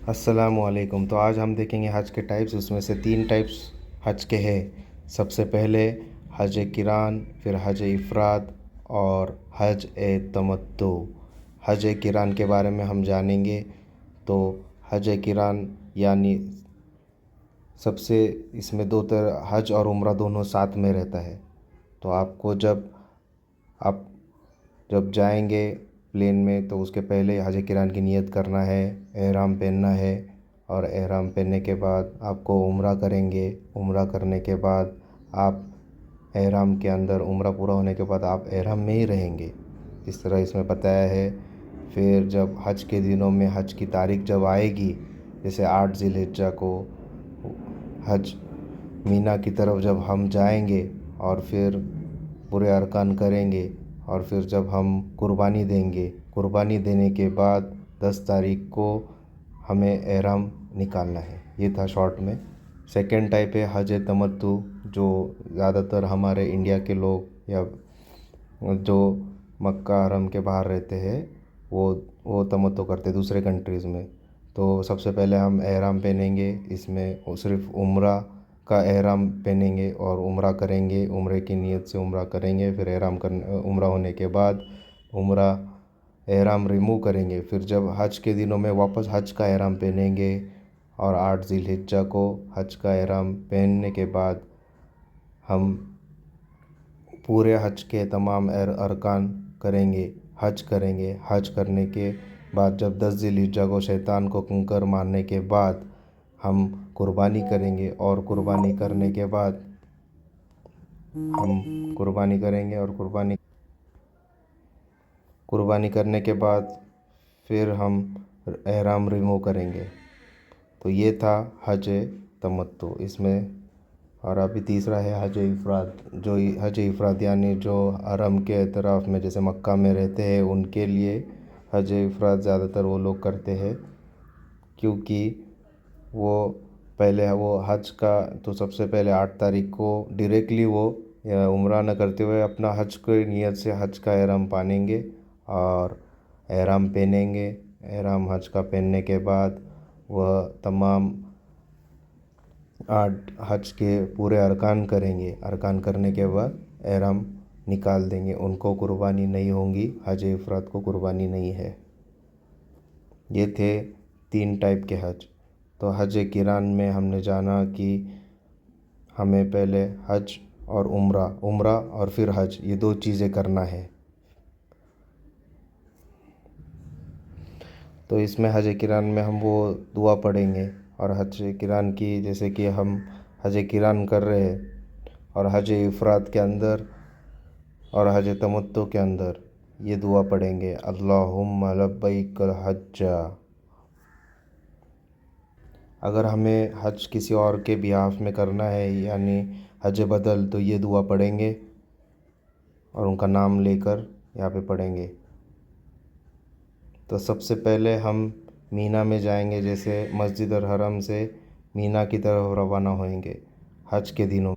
अस्सलामुअलैकुम। तो आज हम देखेंगे हज के टाइप्स। उसमें से तीन टाइप्स हज के हैं। सबसे पहले हज किरान, फिर हज इफ़राद और हज ए तमत्तु। हज किरान के बारे में हम जानेंगे। तो हज किरान यानी सबसे इसमें दो तरह हज और उम्रा दोनों साथ में रहता है। तो आपको आप जब जाएंगे प्लेन में तो उसके पहले हज किरान की नियत करना है, एहराम पहनना है। और एहराम पहनने के बाद आपको उम्रा करेंगे। उम्रा करने के बाद आप एहराम के अंदर उम्रा पूरा होने के बाद आप एहराम में ही रहेंगे, इस तरह इसमें बताया है। फिर जब हज के दिनों में हज की तारीख जब आएगी, जैसे 8 ज़िलहिज्जा को हज मीना की तरफ जब हम जाएंगे और फिर पूरे अरकान करेंगे और फिर जब हम कुर्बानी देंगे, कुर्बानी देने के बाद 10 तारीख को हमें एहराम निकालना है। ये था शॉर्ट में। सेकंड टाइप है हज तमत्तु, जो ज़्यादातर हमारे इंडिया के लोग या जो मक्का हरम के बाहर रहते हैं वो तमत्तु करते दूसरे कंट्रीज़ में। तो सबसे पहले हम एहराम पहनेंगे। इसमें वो सिर्फ उम्रा का एहराम पहनेंगे और उम्रा करेंगे, उम्रे की नीयत से उम्रा करेंगे। फिर उम्रा होने के बाद उम्रा एहराम रिमूव करेंगे। फिर जब हज के दिनों में वापस हज का एहराम पहनेंगे और 8 ज़िलहिज्जा को हज का एहराम पहनने के बाद हम पूरे हज के तमाम अरकान करेंगे, हज करेंगे। हज करने के बाद जब 10 ज़िलहिज्जा को शैतान को कंकर मारने के बाद हम कुर्बानी करेंगे। और कुर्बानी करने के बाद हम कुर्बानी करेंगे और कुर्बानी करने के बाद फिर हम एहराम रिमूव करेंगे। तो ये था हज तमत्तु इसमें। और अभी तीसरा है हज इफ़राद। जो हज इफ़राद यानी जो हरम के तरफ में जैसे मक्का में रहते हैं उनके लिए हज इफ़राद ज़्यादातर वो लोग करते हैं, क्योंकि वो पहले वो हज का तो सबसे पहले 8 तारीख को डायरेक्टली वो उम्रा न करते हुए अपना हज की नीयत से हज का एहराम पहनेंगे और एहराम पहनेंगे। एहराम हज का पहनने के बाद वह तमाम 8 हज के पूरे अरकान करेंगे। अरकान करने के बाद एहराम निकाल देंगे। उनको कुर्बानी नहीं होंगी, हज इफ़राद को कुर्बानी नहीं है। ये थे 3 टाइप के हज। तो हज किरान में हमने जाना कि हमें पहले हज और उम्रा और फिर हज, ये 2 चीज़ें करना है। तो इसमें हज किरान में हम वो दुआ पढ़ेंगे और हज किरान की जैसे कि हम हज किरान कर रहे हैं और हज इफ़राद के अंदर और हज तमत्तु के अंदर ये दुआ पढ़ेंगे, अल्लाहुम्मा लब्बैक हज्जा। अगर हमें हज किसी और के बिहाफ में करना है यानी हज बदल, तो ये दुआ पढ़ेंगे और उनका नाम लेकर यहाँ पे पढ़ेंगे। तो सबसे पहले हम मीना में जाएंगे, जैसे मस्जिद और हरम से मीना की तरफ रवाना होएंगे हज के दिनों।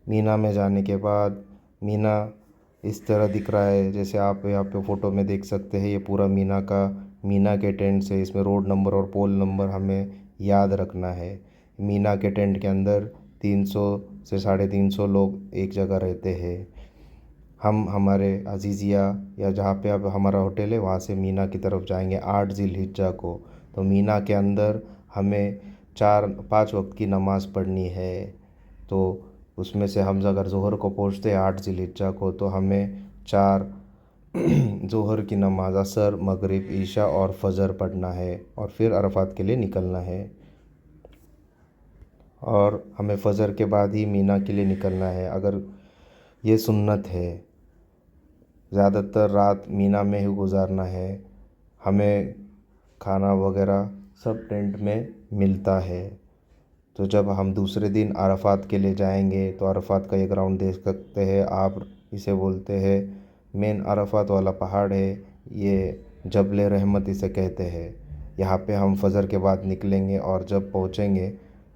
मीना में जाने के बाद मीना इस तरह दिख रहा है, जैसे आप यहाँ पे फ़ोटो में देख सकते हैं। ये पूरा मीना के टेंट से इसमें रोड नंबर और पोल नंबर हमें याद रखना है। मीना के टेंट के अंदर 300 से 350 लोग एक जगह रहते हैं। हम हमारे अजीज़िया या जहाँ पे अब हमारा होटल है वहाँ से मीना की तरफ जाएंगे 8 ज़िलहिज्जा को। तो मीना के अंदर हमें 5 वक्त की नमाज़ पढ़नी है। तो उसमें से हम अगर ज़ोहर को पहुँचते हैं 8 ज़िलहिज्जा को, तो हमें 4 ज़ोहर की नमाज, असर, मगरिब, ईशा और फजर पढ़ना है और फिर अरफात के लिए निकलना है। और हमें फजर के बाद ही मीना के लिए निकलना है। अगर ये सुन्नत है, ज़्यादातर रात मीना में ही गुजारना है। हमें खाना वगैरह सब टेंट में मिलता है। तो जब हम दूसरे दिन अरफात के लिए जाएंगे तो अरफात का ये ग्राउंड देख सकते हैं आप। इसे बोलते हैं मेन अरफात वाला पहाड़ है, ये जबल रहमत इसे कहते हैं। यहाँ पे हम फजर के बाद निकलेंगे और जब पहुँचेंगे,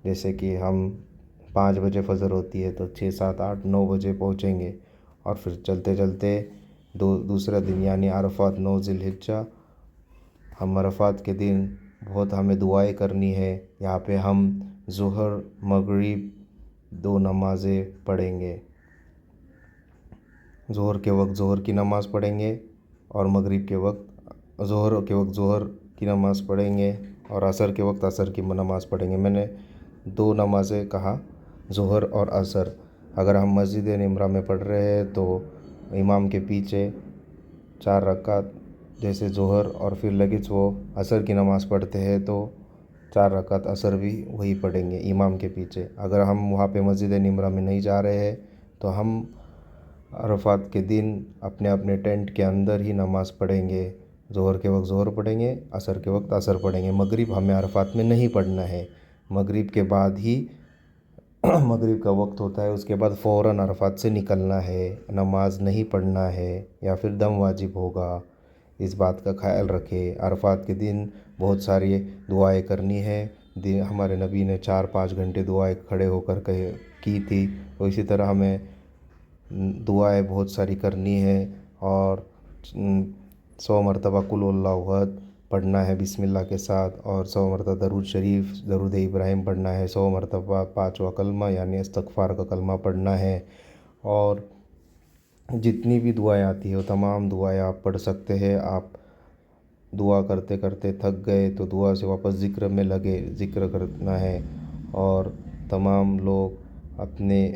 जैसे कि हम 5 बजे फजर होती है तो 6, 7, 8, 9 बजे पहुँचेंगे। और फिर चलते चलते दूसरा दिन यानी अरफात 9 ज़िलहिज्जा, हम अरफात के दिन बहुत हमें दुआएं करनी है। यहाँ पे हम ज़ोहर मगरिब 2 नमाज़ें पढ़ेंगे। ज़ोहर के वक्त ज़ोहर की नमाज़ पढ़ेंगे और मगरिब के वक्त ज़ोहर के वक्त ज़ोहर की नमाज़ पढ़ेंगे और असर के वक्त असर की नमाज़ पढ़ेंगे। मैंने 2 नमाज़ें कहा, ज़ोहर और असर। अगर हम मस्जिद निमरा में पढ़ रहे हैं तो इमाम के पीछे 4 रकात जैसे ज़ोहर और फिर लगेच वो असर की नमाज़ पढ़ते हैं तो 4 रकात असर भी वही पढ़ेंगे इमाम के पीछे। अगर हम वहाँ पे मस्जिद निमरा में नहीं जा रहे हैं तो हम अरफात के दिन अपने अपने टेंट के अंदर ही नमाज़ पढ़ेंगे। ज़ोहर के वक्त ज़ोहर पढ़ेंगे, असर के वक्त असर पढ़ेंगे। मगरिब हमें अरफात में नहीं पढ़ना है। मगरिब के बाद ही मगरिब का वक्त होता है, उसके बाद फ़ौरन अरफात से निकलना है, नमाज नहीं पढ़ना है या फिर दम वाजिब होगा। इस बात का ख्याल रखें। अरफात के दिन बहुत सारी दुआएं करनी है। हमारे नबी ने 4-5 घंटे दुआएं खड़े होकर की थी, तो इसी तरह हमें दुआएं बहुत सारी करनी है और 100 मरतबा कुल हुवल्लाहु अहद पढ़ना है बिस्मिल्लाह के साथ और 100 मरतबा दरूद शरीफ दरूद इब्राहिम पढ़ना है। 100 मरतबा 5वां कलमा यानी इस्तग़फ़ार का कलमा पढ़ना है। और जितनी भी दुआएं आती है वो तमाम दुआएं आप पढ़ सकते हैं। आप दुआ करते करते थक गए तो दुआ से वापस ज़िक्र में लगे, ज़िक्र करना है। और तमाम लोग अपने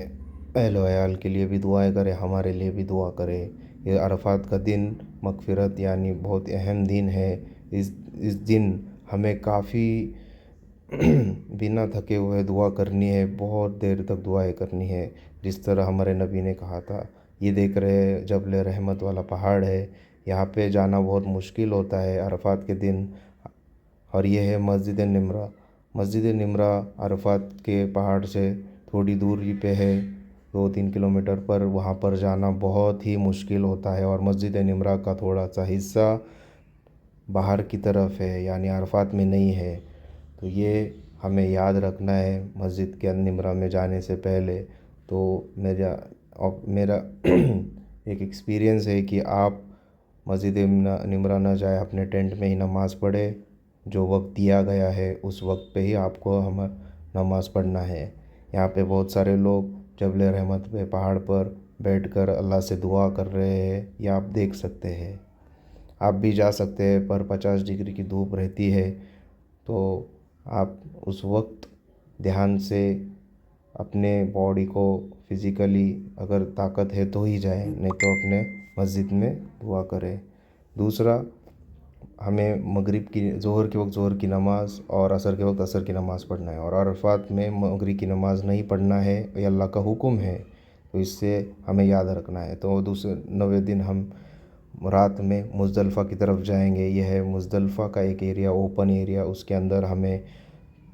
अहल व अयाल के लिए भी दुआएं करें, हमारे लिए भी दुआ करें। ये अरफात का दिन मग़फ़िरत यानी बहुत अहम दिन है। इस दिन हमें काफ़ी बिना थके हुए दुआ करनी है, बहुत देर तक दुआएं करनी है। जिस तरह हमारे नबी ने कहा था, ये देख रहे जबल रहमत वाला पहाड़ है, यहाँ पे जाना बहुत मुश्किल होता है अरफात के दिन। और ये है मस्जिद निमरा। मस्जिद निमरा अरफात के पहाड़ से थोड़ी दूरी पे है, 2-3 किलोमीटर पर। वहाँ पर जाना बहुत ही मुश्किल होता है और मस्जिद निमरा का थोड़ा सा हिस्सा बाहर की तरफ है यानी अरफात में नहीं है। तो ये हमें याद रखना है मस्जिद के निमरा में जाने से पहले। तो मेरा एक एक्सपीरियंस है कि आप मस्जिद निमरा ना जाए, अपने टेंट में ही नमाज़ पढ़े। जो वक्त दिया गया है उस वक्त पे ही आपको हम नमाज़ पढ़ना है। यहाँ पे बहुत सारे लोग जबल रहमत पे पहाड़ पर बैठकर अल्लाह से दुआ कर रहे हैं, ये आप देख सकते हैं। आप भी जा सकते हैं, पर 50 डिग्री की धूप रहती है, तो आप उस वक्त ध्यान से अपने बॉडी को फिज़िकली अगर ताकत है तो ही जाए, नहीं तो अपने मस्जिद में दुआ करें। दूसरा, हमें मगरिब की ज़ोहर के वक्त ज़ोहर की नमाज़ और असर के वक्त असर की नमाज़ पढ़ना है और अरफात में मगरिब की नमाज़ नहीं पढ़ना है, ये अल्लाह का हुक्म है। तो इससे हमें याद रखना है। तो दूसरे 90 दिन हम रात में मुज़दलिफ़ा की तरफ जाएंगे। यह है मुज़दलिफ़ा का एक एरिया, ओपन एरिया। उसके अंदर हमें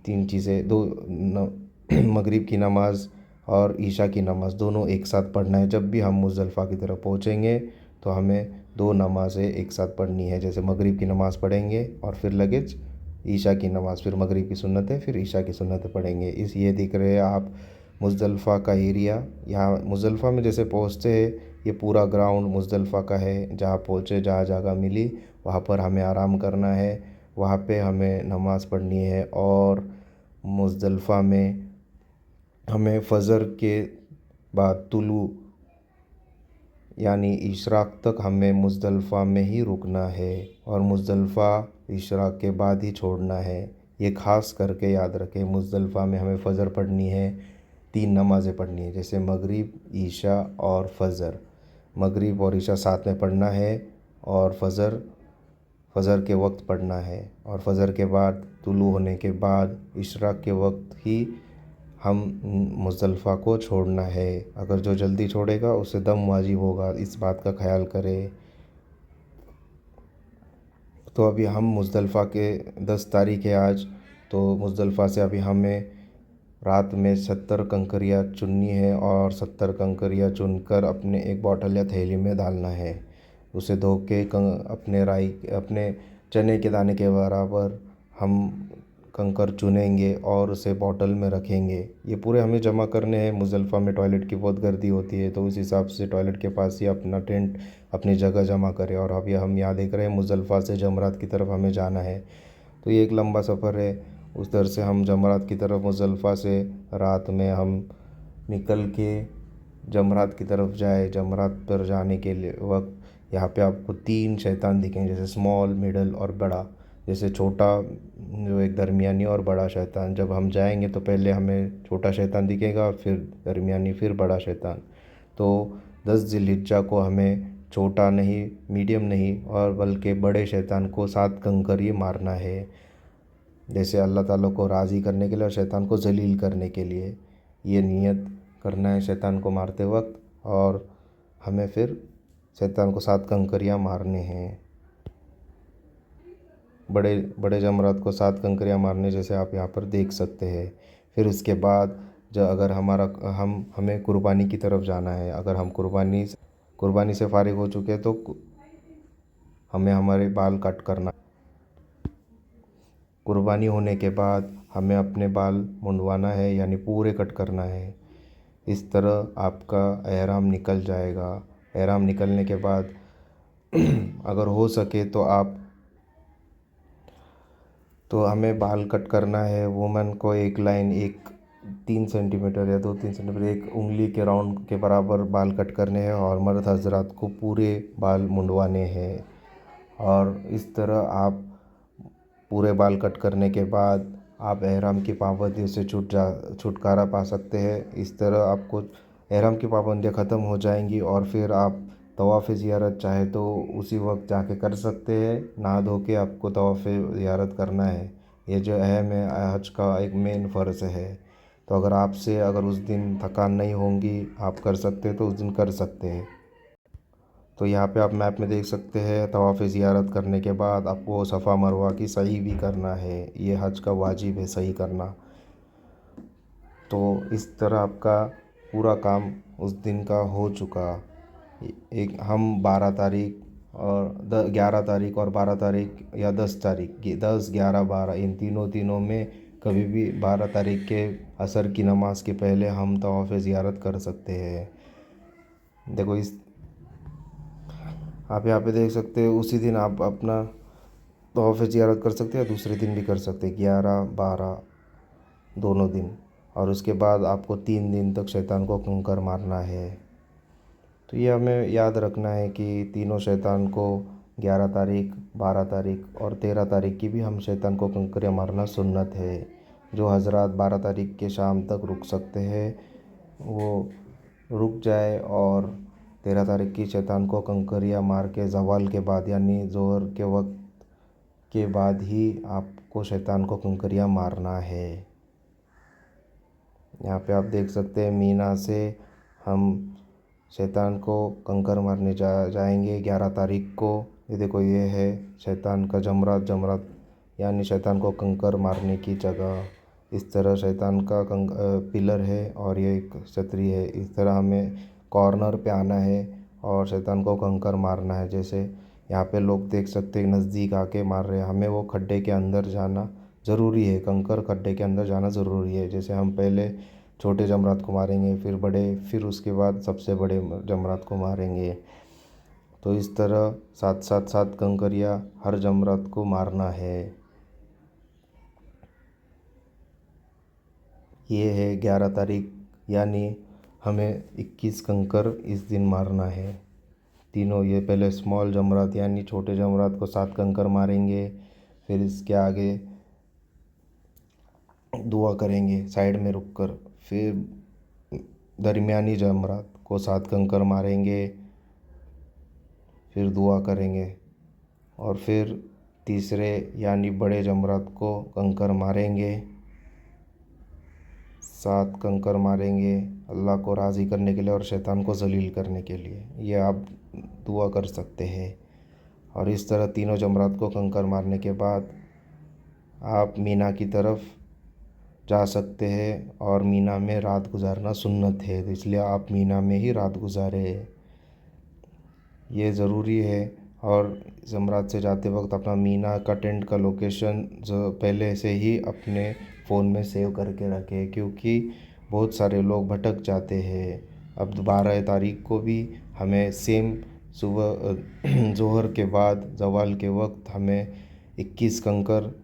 3 चीज़ें मगरिब की नमाज़ और ईशा की नमाज़ दोनों एक साथ पढ़ना है। जब भी हम मुज़दलिफ़ा की तरफ पहुँचेंगे तो हमें 2 नमाज़ें एक साथ पढ़नी है। जैसे मगरिब की नमाज़ पढ़ेंगे और फिर लगेच ईशा की नमाज़, फिर मगरिब की सुन्नतें, फिर ईशा की सुन्नतें पढ़ेंगे। ये दिख रहे हैं आप मुज़दलिफ़ा का एरिया। यहाँ मुज़दलिफ़ा में जैसे पहुँचते हैं, ये पूरा ग्राउंड मुज़दलिफ़ा का है। जहाँ पहुँचे, जहाँ जगह मिली वहाँ पर हमें आराम करना है, वहाँ पे हमें नमाज़ पढ़नी है। और मुज़दलिफ़ा में हमें फ़जर के बाद तुलू यानी इशराक तक हमें मुज़दलिफ़ा में ही रुकना है और मुज़दलिफ़ा इशराक के बाद ही छोड़ना है। ये ख़ास करके याद रखें। मुज़दलिफ़ा में हमें फ़जर पढ़नी है, 3 नमाज़ें पढ़नी है, जैसे मगरिब, ईशा और फ़जर। मगरिब और ईशा साथ में पढ़ना है और फ़जर के वक्त पढ़ना है। और फ़जर के बाद तुलू होने के बाद इशराक के वक्त ही हम मुज़दलिफ़ा को छोड़ना है। अगर जो जल्दी छोड़ेगा उसे दम वाजिब होगा, इस बात का ख्याल करें। तो अभी हम मुज़दलिफ़ा के 10 तारीख़ है आज, तो मुज़दलिफ़ा से अभी हमें रात में 70 कंकरियाँ चुननी है और 70 कंकरियाँ चुनकर अपने एक बॉटल या थैली में डालना है। उसे धो के अपने चने के दाने के बराबर हम कंकर चुनेंगे और उसे बॉटल में रखेंगे। ये पूरे हमें जमा करने हैं। मुज़दलिफ़ा में टॉयलेट की बहुत गर्दी होती है, तो उस हिसाब से टॉयलेट के पास ही अपना टेंट अपनी जगह जमा करें। और अभी हम यहाँ देख रहे हैं मुज़दलिफ़ा से जमरात की तरफ हमें जाना है। तो ये एक लंबा सफ़र है। उधर से हम जमरात की तरफ मुज़दलिफ़ा से रात में हम निकल के जमरात की तरफ जाए। जमरात पर जाने के लिए वक्त यहाँ पे आपको 3 शैतान दिखेंगे, जैसे स्मॉल, मिडल और बड़ा। जैसे छोटा जो एक दरमियानी और बड़ा शैतान। जब हम जाएंगे तो पहले हमें छोटा शैतान दिखेगा, फिर दरमियानी, फिर बड़ा शैतान। तो 10 ज़िलहिज्जा को हमें छोटा नहीं, मीडियम नहीं, और बल्कि बड़े शैतान को 7 कंकर ये मारना है, जैसे अल्लाह ताला को राज़ी करने के लिए और शैतान को ज़लील करने के लिए। ये नियत करना है शैतान को मारते वक्त, और हमें फिर शैतान को 7 कंकरियाँ मारने हैं। बड़े बड़े जमरात को 7 कंकरियाँ मारने, जैसे आप यहाँ पर देख सकते हैं। फिर उसके बाद जब अगर हमें कुर्बानी की तरफ जाना है, अगर हम कुर्बानी से फ़ारिग हो चुके हैं, तो हमें हमारे बाल कट करना। कुर्बानी होने के बाद हमें अपने बाल मुंडवाना है, यानी पूरे कट करना है। इस तरह आपका एहराम निकल जाएगा। एहराम निकलने के बाद अगर हो सके तो हमें बाल कट करना है। वुमेन को एक लाइन, एक 3 सेंटीमीटर या 2-3 सेंटीमीटर, एक उंगली के राउंड के बराबर बाल कट करने हैं, और मर्द हजरात को पूरे बाल मुंडवाने हैं। और इस तरह आप पूरे बाल कट करने के बाद आप एहराम की पाबंदियों से छुटकारा पा सकते हैं। इस तरह आपको एहराम की पाबंदियाँ ख़त्म हो जाएंगी, और फिर आप तवाफ़ ज़ियारत चाहे तो उसी वक्त जाके कर सकते हैं। नहा धो के आपको तवाफ़ ज़ियारत करना है। ये जो अहम है, हज का एक मेन फ़र्ज़ है। तो अगर उस दिन थकान नहीं होंगी, आप कर सकते हैं तो उस दिन कर सकते हैं। तो यहाँ पे आप मैप में देख सकते हैं, तवाफ़ ज़ियारत करने के बाद आपको सफ़ा मरवा की सही भी करना है। ये हज का वाजिब है सही करना। तो इस तरह आपका पूरा काम उस दिन का हो चुका। एक हम 12 तारीख और 11 तारीख और 12 तारीख या 10 तारीख, 10, 11, 12, इन तीनों में कभी भी 12 तारीख के असर की नमाज़ के पहले हम तवाफ़ ज़ियारत कर सकते हैं। देखो, आप यहाँ पे देख सकते हो, उसी दिन आप अपना तवाफ़ ज़ियारत कर सकते हैं, दूसरे दिन भी कर सकते हैं, 11, 12 दोनों दिन। और उसके बाद आपको 3 दिन तक शैतान को कंकर मारना है। तो ये हमें याद रखना है कि तीनों शैतान को 11 तारीख, 12 तारीख और 13 तारीख की भी हम शैतान को कंकरियाँ मारना सुन्नत है। जो हजरात 12 तारीख के शाम तक रुक सकते हैं वो रुक जाए, और 13 तारीख की शैतान को कंकरियाँ मार के ज़वाल के बाद, यानी ज़ोहर के वक्त के बाद ही आपको शैतान को कंकरियाँ मारना है। यहाँ पे आप देख सकते हैं, मीना से हम शैतान को कंकर मारने जाएंगे 11 तारीख को। ये देखो, ये है शैतान का जमरात यानी शैतान को कंकर मारने की जगह। इस तरह शैतान का पिलर है, और ये एक छतरी है। इस तरह हमें कॉर्नर पे आना है और शैतान को कंकर मारना है। जैसे यहाँ पे लोग देख सकते हैं, नज़दीक आके मार रहे हैं। हमें वो खड्डे के अंदर जाना ज़रूरी है, कंकर खड्डे के अंदर जाना ज़रूरी है। जैसे हम पहले छोटे जमरात को मारेंगे, फिर बड़े, फिर उसके बाद सबसे बड़े जमरात को मारेंगे। तो इस तरह 7 कंकरियाँ हर जमरात को मारना है। ये है 11 तारीख, यानी हमें 21 कंकर इस दिन मारना है। तीनों, ये पहले स्मॉल जमरात यानी छोटे जमरात को 7 कंकर मारेंगे। फिर इसके आगे दुआ करेंगे साइड में रुककर। फिर दरमियानी जमरात को 7 कंकर मारेंगे, फिर दुआ करेंगे। और फिर तीसरे यानी बड़े जमरात को कंकर मारेंगे, 7 कंकर मारेंगे अल्लाह को राज़ी करने के लिए और शैतान को ज़लील करने के लिए। ये आप दुआ कर सकते हैं। और इस तरह तीनों जमरात को कंकर मारने के बाद आप मीना की तरफ जा सकते हैं, और मीना में रात गुजारना सुन्नत है, तो इसलिए आप मीना में ही रात गुजारें, ये ज़रूरी है। और जमरात से जाते वक्त अपना मीना का टेंट का लोकेशन जो पहले से ही अपने फ़ोन में सेव करके रखें, क्योंकि बहुत सारे लोग भटक जाते हैं। अब 12 तारीख को भी हमें सेम सुबह ज़ोहर के बाद ज़वाल के वक्त हमें 21 कंकर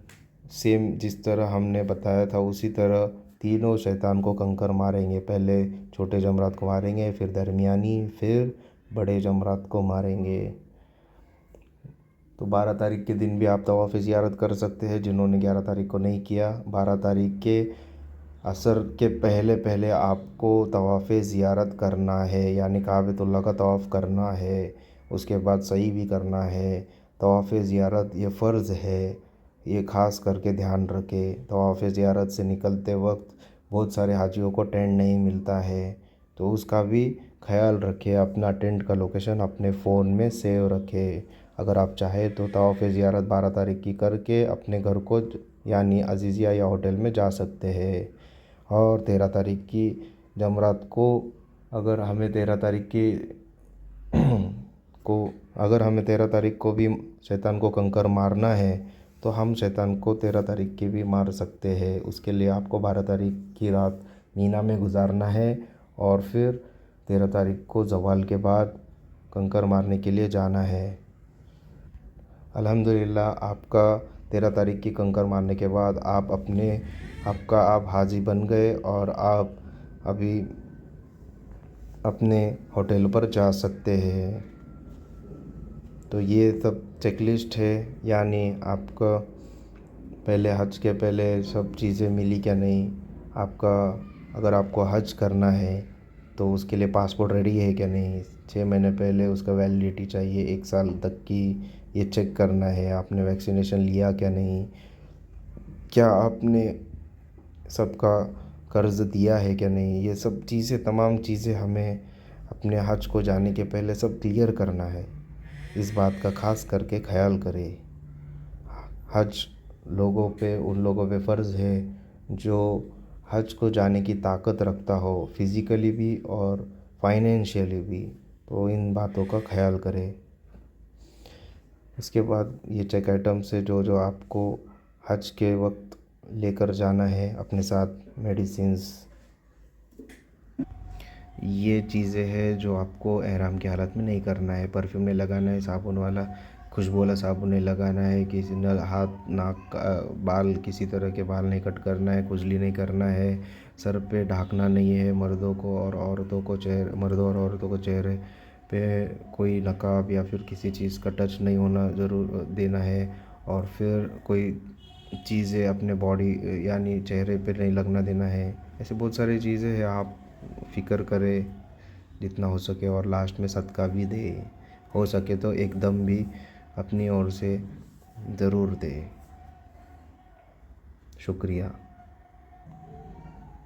सेम जिस तरह हमने बताया था उसी तरह तीनों शैतान को कंकर मारेंगे। पहले छोटे जमरात को मारेंगे, फिर दरमियानी, फिर बड़े जमरात को मारेंगे। तो 12 तारीख के दिन भी आप तवाफ़ ज़ियारत कर सकते हैं जिन्होंने 11 तारीख को नहीं किया। 12 तारीख के असर के पहले पहले आपको तवाफ़ ज़ियारत करना है, यानी काबतुल्लाह का तवाफ़ करना है। उसके बाद सही भी करना है। तवाफ़ ज़ियारत ये फ़र्ज़ है, ये ख़ास करके ध्यान रखें। तवाफ़ ज़ियारत से निकलते वक्त बहुत सारे हाजियों को टेंट नहीं मिलता है, तो उसका भी ख्याल रखें। अपना टेंट का लोकेशन अपने फ़ोन में सेव रखें। अगर आप चाहें तो तवाफ़ ज़ियारत 12 तारीख की करके अपने घर को यानी अज़ीज़िया या होटल में जा सकते हैं। और 13 तारीख की जमरात को अगर हमें 13 तारीख की को अगर हमें 13 तारीख को भी शैतान को कंकर मारना है तो हम शैतान को 13 तारीख की भी मार सकते हैं। उसके लिए आपको 12 तारीख की रात मीना में गुजारना है और फिर 13 तारीख को ज़वाल के बाद कंकर मारने के लिए जाना है। अल्हम्दुलिल्लाह आपका 13 तारीख की कंकर मारने के बाद आप हाजी बन गए और आप अभी अपने होटल पर जा सकते हैं। तो ये सब चेकलिस्ट है, यानी आपका पहले हज के पहले सब चीज़ें मिली क्या नहीं। अगर आपको हज करना है तो उसके लिए पासपोर्ट रेडी है क्या नहीं। 6 महीने पहले उसका वैलिडिटी चाहिए, 1 साल तक की ये चेक करना है। आपने वैक्सीनेशन लिया क्या नहीं, क्या आपने सबका कर्ज़ दिया है क्या नहीं। ये सब चीज़ें, तमाम चीज़ें हमें अपने हज को जाने के पहले सब क्लियर करना है। इस बात का ख़ास करके ख्याल करें। हज उन लोगों पे फ़र्ज़ है जो हज को जाने की ताकत रखता हो, फिज़िकली भी और फाइनेंशियली भी। तो इन बातों का ख्याल करें। इसके बाद ये चेक आइटम से जो आपको हज के वक्त लेकर जाना है अपने साथ, मेडिसिन्स, ये चीज़ें हैं जो आपको एहराम की हालत में नहीं करना है। परफ्यूम नहीं लगाना है, साबुन वाला खुशबू वाला साबुन नहीं लगाना है, किसी न हाथ नाक बाल किसी तरह के बाल नहीं कट करना है, खुजली नहीं करना है, सर पे ढाकना नहीं है। मर्दों और औरतों को चेहरे पे कोई नकाब या फिर किसी चीज़ का टच नहीं होना ज़रूर देना है। और फिर कोई चीज़ें अपने बॉडी यानी चेहरे पे नहीं लगना देना है। ऐसे बहुत सारी चीज़ें हैं, आप फ़िक्र करें जितना हो सके। और लास्ट में सदका भी दे, हो सके तो एकदम भी अपनी ओर से ज़रूर दे। शुक्रिया।